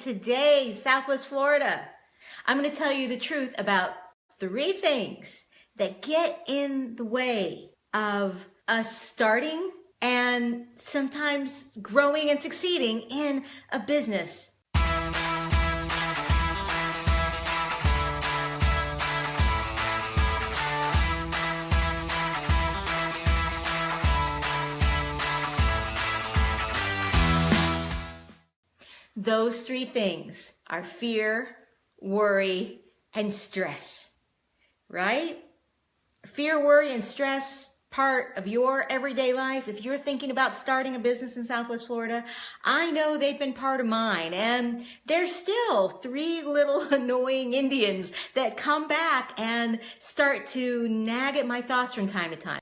today, Southwest Florida. I'm going to tell you the truth about 3 things that get in the way of us starting and sometimes growing and succeeding in a business. Those 3 things are fear, worry, and stress, right? Fear, worry, and stress, part of your everyday life. If you're thinking about starting a business in Southwest Florida, I know they've been part of mine, and there's still 3 little annoying Indians that come back and start to nag at my thoughts from time to time.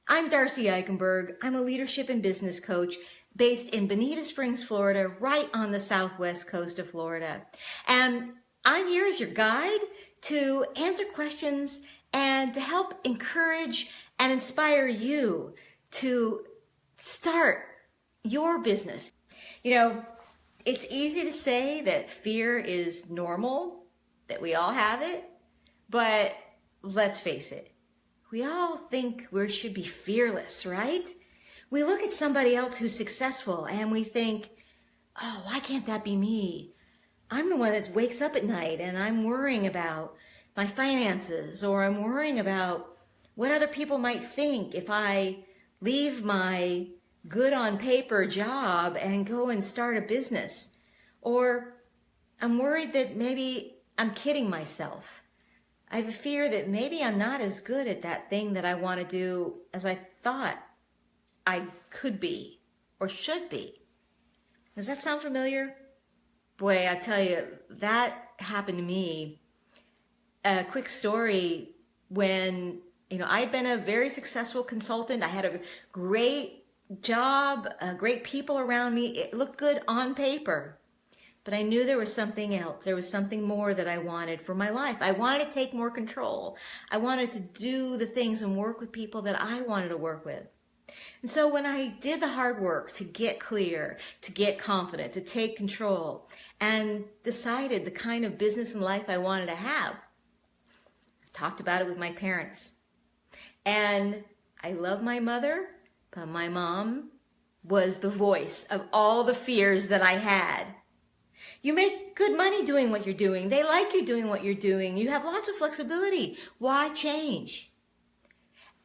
I'm Darcy Eikenberg. I'm a leadership and business coach based in Bonita Springs, Florida, right on the southwest coast of Florida. And I'm here as your guide to answer questions and to help encourage and inspire you to start your business. You know, it's easy to say that fear is normal, that we all have it, but let's face it, we all think we should be fearless, right? We look at somebody else who's successful and we think, oh, why can't that be me? I'm the one that wakes up at night and I'm worrying about my finances, or I'm worrying about what other people might think if I leave my good on paper job and go and start a business. Or I'm worried that maybe I'm kidding myself. I have a fear that maybe I'm not as good at that thing that I want to do as I thought I could be or should be. Does that sound familiar? Boy, I tell you, that happened to me. A quick story when, I'd been a very successful consultant. I had a great job, great people around me. It looked good on paper. But I knew there was something else. There was something more that I wanted for my life. I wanted to take more control. I wanted to do the things and work with people that I wanted to work with. And so when I did the hard work to get clear, to get confident, to take control, and decided the kind of business and life I wanted to have, I talked about it with my parents. And I love my mother, but my mom was the voice of all the fears that I had. You make good money doing what you're doing. They like you doing what you're doing. You have lots of flexibility. Why change?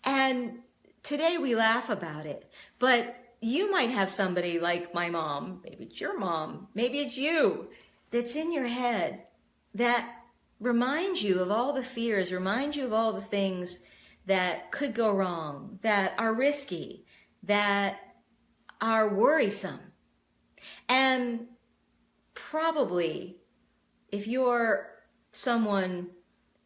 And today we laugh about it, but you might have somebody like my mom, maybe it's your mom, maybe it's you, that's in your head that reminds you of all the fears, reminds you of all the things that could go wrong, that are risky, that are worrisome. And probably if you're someone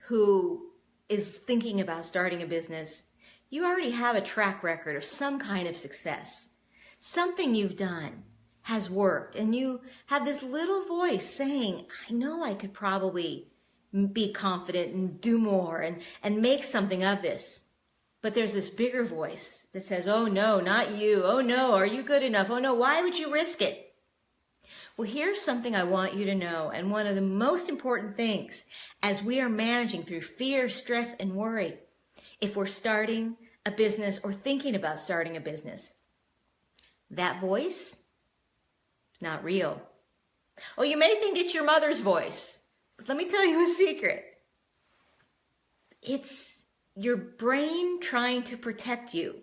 who is thinking about starting a business, you already have a track record of some kind of success. Something you've done has worked, and you have this little voice saying, I know I could probably be confident and do more and make something of this. But there's this bigger voice that says, oh no, not you. Oh no, are you good enough? Oh no, why would you risk it? Well, here's something I want you to know, and one of the most important things as we are managing through fear, stress, and worry, if we're starting a business or thinking about starting a business, that voice is not real. Oh, you may think it's your mother's voice, but let me tell you a secret. It's your brain trying to protect you.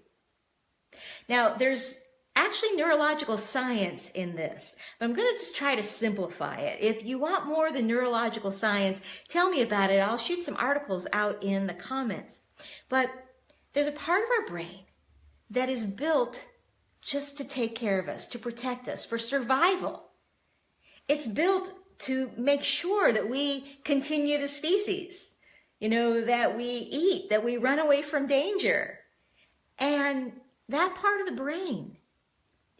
Now, there's actually neurological science in this, but I'm going to just try to simplify it. If you want more of the neurological science, tell me about it. I'll shoot some articles out in the comments. But there's a part of our brain that is built just to take care of us, to protect us, for survival. It's built to make sure that we continue the species, that we eat, that we run away from danger. And that part of the brain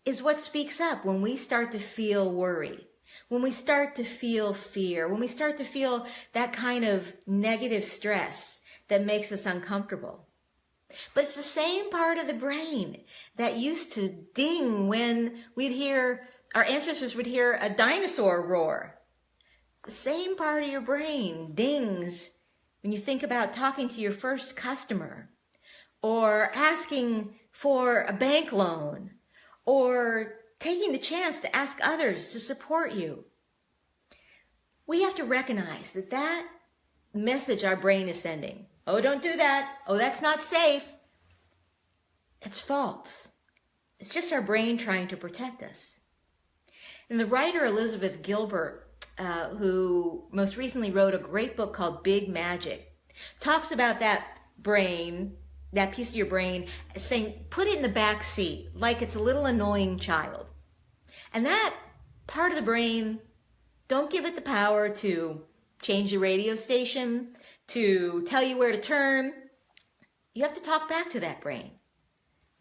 is what speaks up when we start to feel worry, when we start to feel fear, when we start to feel that kind of negative stress that makes us uncomfortable. But it's the same part of the brain that used to ding when we'd hear our ancestors would hear a dinosaur roar. The same part of your brain dings when you think about talking to your first customer, or asking for a bank loan, or taking the chance to ask others to support you. We have to recognize that that message our brain is sending, oh, don't do that, oh, that's not safe, it's false. It's just our brain trying to protect us. And the writer Elizabeth Gilbert, who most recently wrote a great book called Big Magic, talks about that brain, that piece of your brain, saying, put it in the back seat like it's a little annoying child. And that part of the brain, don't give it the power to change the radio station, to tell you where to turn. You have to talk back to that brain.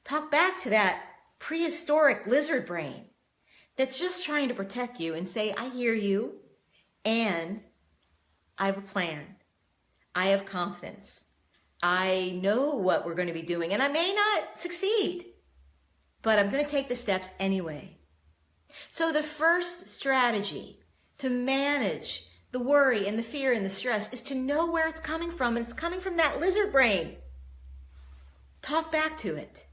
Talk back to that prehistoric lizard brain that's just trying to protect you and say, I hear you, and I have a plan. I have confidence. I know what we're going to be doing, and I may not succeed, but I'm going to take the steps anyway. So the first strategy to manage the worry and the fear and the stress is to know where it's coming from, and it's coming from that lizard brain. Talk back to it.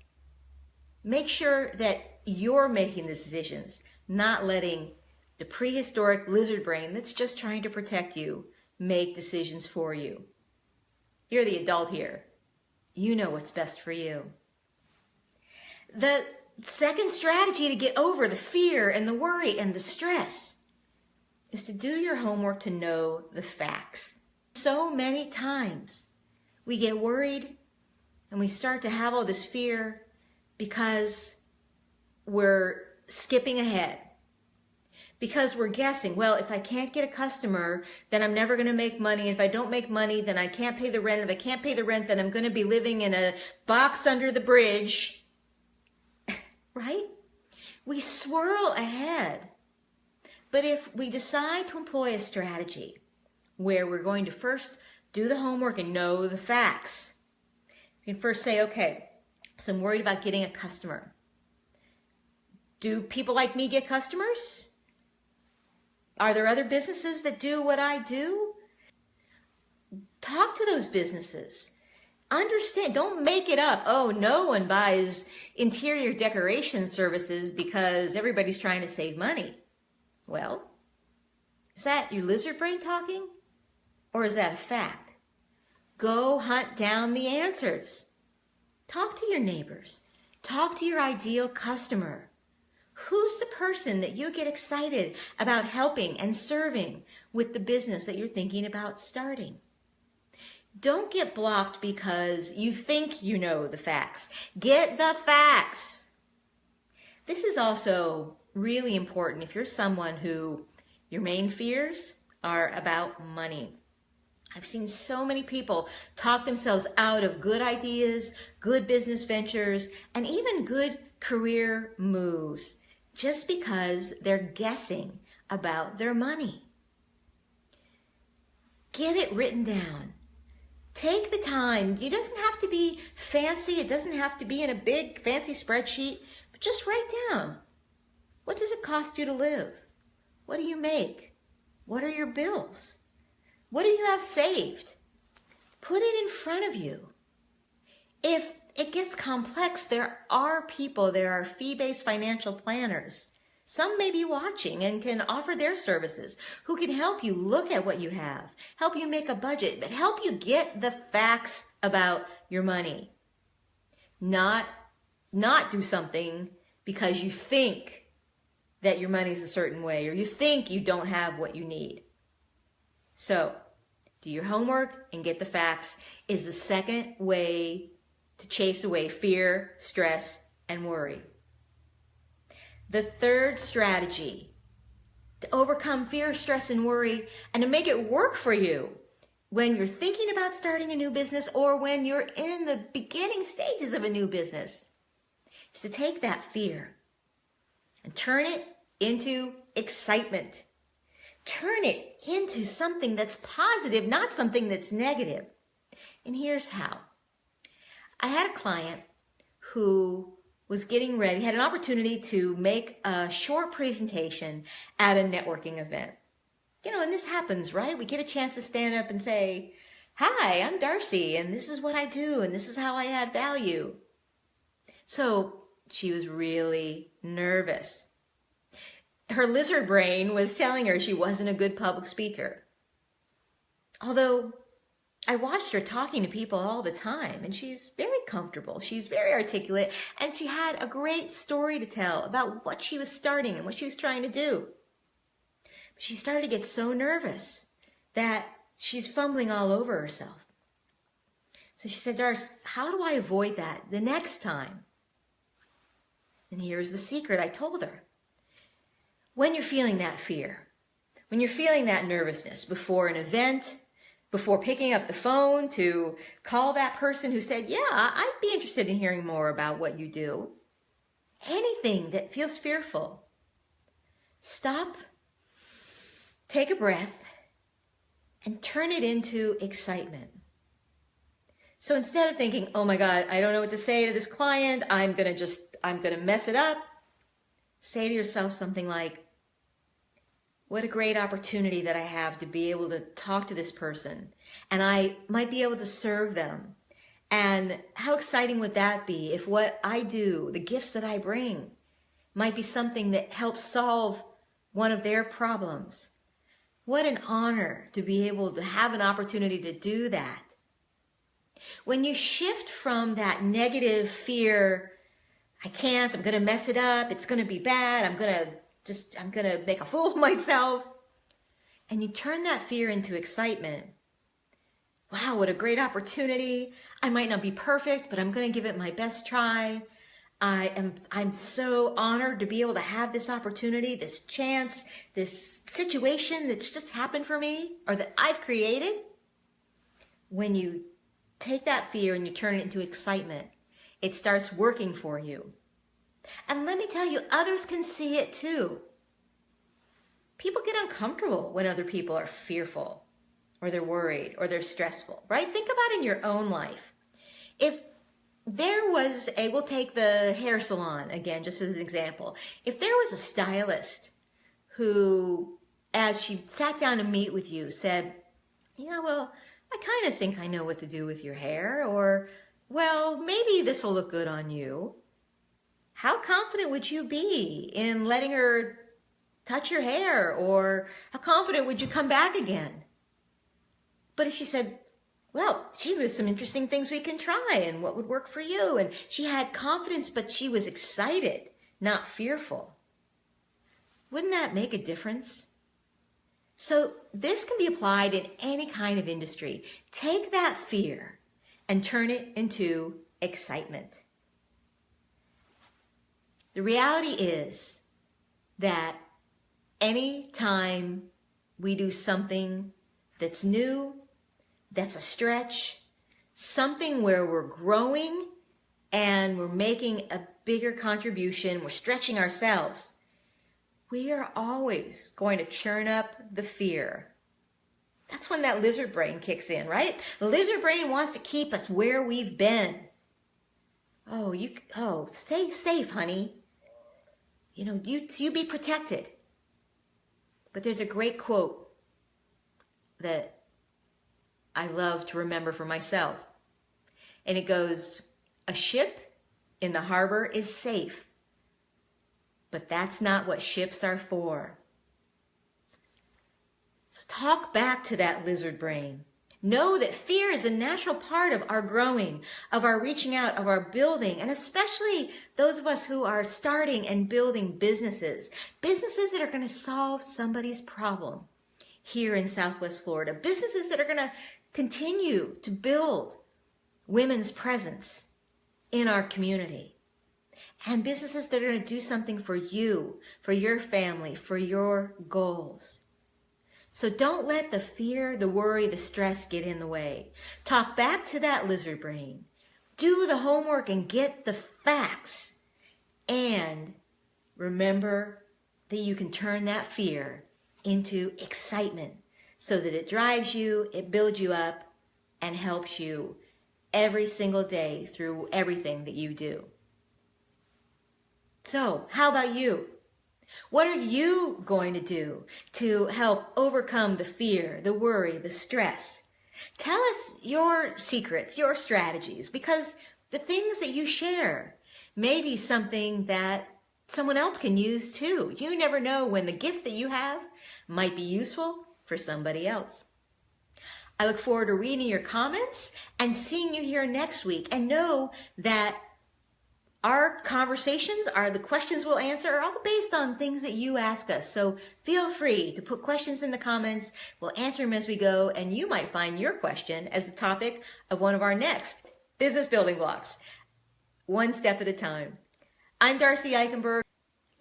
Make sure that you're making the decisions, not letting the prehistoric lizard brain that's just trying to protect you make decisions for you. You're the adult here. You know what's best for you. The second strategy to get over the fear and the worry and the stress is to do your homework to know the facts. So many times we get worried and we start to have all this fear because we're skipping ahead. Because we're guessing, well, if I can't get a customer, then I'm never going to make money. If I don't make money, then I can't pay the rent. If I can't pay the rent, then I'm going to be living in a box under the bridge. Right? We swirl ahead. But if we decide to employ a strategy where we're going to first do the homework and know the facts, you can first say, okay, so I'm worried about getting a customer. Do people like me get customers? Are there other businesses that do what I do? Talk to those businesses. Understand, don't make it up. Oh, no one buys interior decoration services because everybody's trying to save money. Well, is that your lizard brain talking? Or is that a fact? Go hunt down the answers. Talk to your neighbors. Talk to your ideal customer. Who's the person that you get excited about helping and serving with the business that you're thinking about starting? Don't get blocked because you think you know the facts. Get the facts. This is also really important if you're someone who your main fears are about money. I've seen so many people talk themselves out of good ideas, good business ventures, and even good career moves just because they're guessing about their money. Get it written down. Take the time. It doesn't have to be fancy. It doesn't have to be in a big fancy spreadsheet, but just write down. What does it cost you to live? What do you make? What are your bills? What do you have saved? Put it in front of you. If it gets complex, there are fee-based financial planners. Some may be watching and can offer their services who can help you look at what you have, help you make a budget, but help you get the facts about your money. Not do something because you think that your money's a certain way or you think you don't have what you need. So, do your homework and get the facts is the second way to chase away fear, stress, and worry. The third strategy to overcome fear, stress, and worry and to make it work for you when you're thinking about starting a new business or when you're in the beginning stages of a new business is to take that fear and turn it into excitement. Turn it into something that's positive, not something that's negative. And here's how. I had a client who was getting ready, had an opportunity to make a short presentation at a networking event. You know, and this happens, right? We get a chance to stand up and say, "Hi, I'm Darcy, and this is what I do, and this is how I add value." So she was really nervous. Her lizard brain was telling her she wasn't a good public speaker. Although I watched her talking to people all the time, and she's very comfortable. She's very articulate, and she had a great story to tell about what she was starting and what she was trying to do. But she started to get so nervous that she's fumbling all over herself. So she said, "Darcy, how do I avoid that the next time?" And here's the secret I told her. When you're feeling that fear, when you're feeling that nervousness before an event, before picking up the phone to call that person who said, "Yeah, I'd be interested in hearing more about what you do," anything that feels fearful, stop, take a breath, and turn it into excitement. So instead of thinking, "Oh my God, I don't know what to say to this client, I'm going to mess it up," say to yourself something like, "What a great opportunity that I have to be able to talk to this person, and I might be able to serve them. And how exciting would that be if what I do, the gifts that I bring, might be something that helps solve one of their problems. What an honor to be able to have an opportunity to do that." When you shift from that negative fear, "I can't, I'm going to mess it up, it's going to be bad, I'm going to make a fool of myself," and you turn that fear into excitement. "Wow, what a great opportunity. I might not be perfect, but I'm going to give it my best try. I'm so honored to be able to have this opportunity, this chance, this situation that's just happened for me or that I've created." When you take that fear and you turn it into excitement, it starts working for you. And let me tell you, others can see it too. People get uncomfortable when other people are fearful or they're worried or they're stressful, right? Think about in your own life. If there was we'll take the hair salon again, just as an example. If there was a stylist who, as she sat down to meet with you, said, "Yeah, well, I kind of think I know what to do with your hair," or, "Well, maybe this will look good on you," how confident would you be in letting her touch your hair? Or how confident would you come back again? But if she said, "Well, she has some interesting things we can try and what would work for you," and she had confidence, but she was excited, not fearful, wouldn't that make a difference? So this can be applied in any kind of industry. Take that fear and turn it into excitement. The reality is that any time we do something that's new, that's a stretch, something where we're growing and we're making a bigger contribution, we're stretching ourselves, we are always going to churn up the fear. That's when that lizard brain kicks in, right? The lizard brain wants to keep us where we've been. Stay safe, honey. You be protected. But there's a great quote that I love to remember for myself. And it goes, "A ship in the harbor is safe, but that's not what ships are for." So talk back to that lizard brain. Know that fear is a natural part of our growing, of our reaching out, of our building, and especially those of us who are starting and building businesses that are going to solve somebody's problem here in Southwest Florida, businesses that are going to continue to build women's presence in our community, and businesses that are going to do something for you, for your family, for your goals. So don't let the fear, the worry, the stress get in the way. Talk back to that lizard brain. Do the homework and get the facts. And remember that you can turn that fear into excitement so that it drives you, it builds you up, and helps you every single day through everything that you do. So how about you? What are you going to do to help overcome the fear, the worry, the stress? Tell us your secrets, your strategies, because the things that you share may be something that someone else can use too. You never know when the gift that you have might be useful for somebody else. I look forward to reading your comments and seeing you here next week, and know that our conversations are the questions we'll answer are all based on things that you ask us. So feel free to put questions in the comments. We'll answer them as we go, and you might find your question as the topic of one of our next business building blocks, one step at a time. I'm Darcy Eikenberg.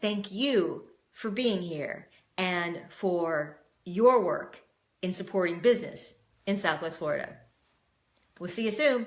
Thank you for being here and for your work in supporting business in Southwest Florida. We'll see you soon.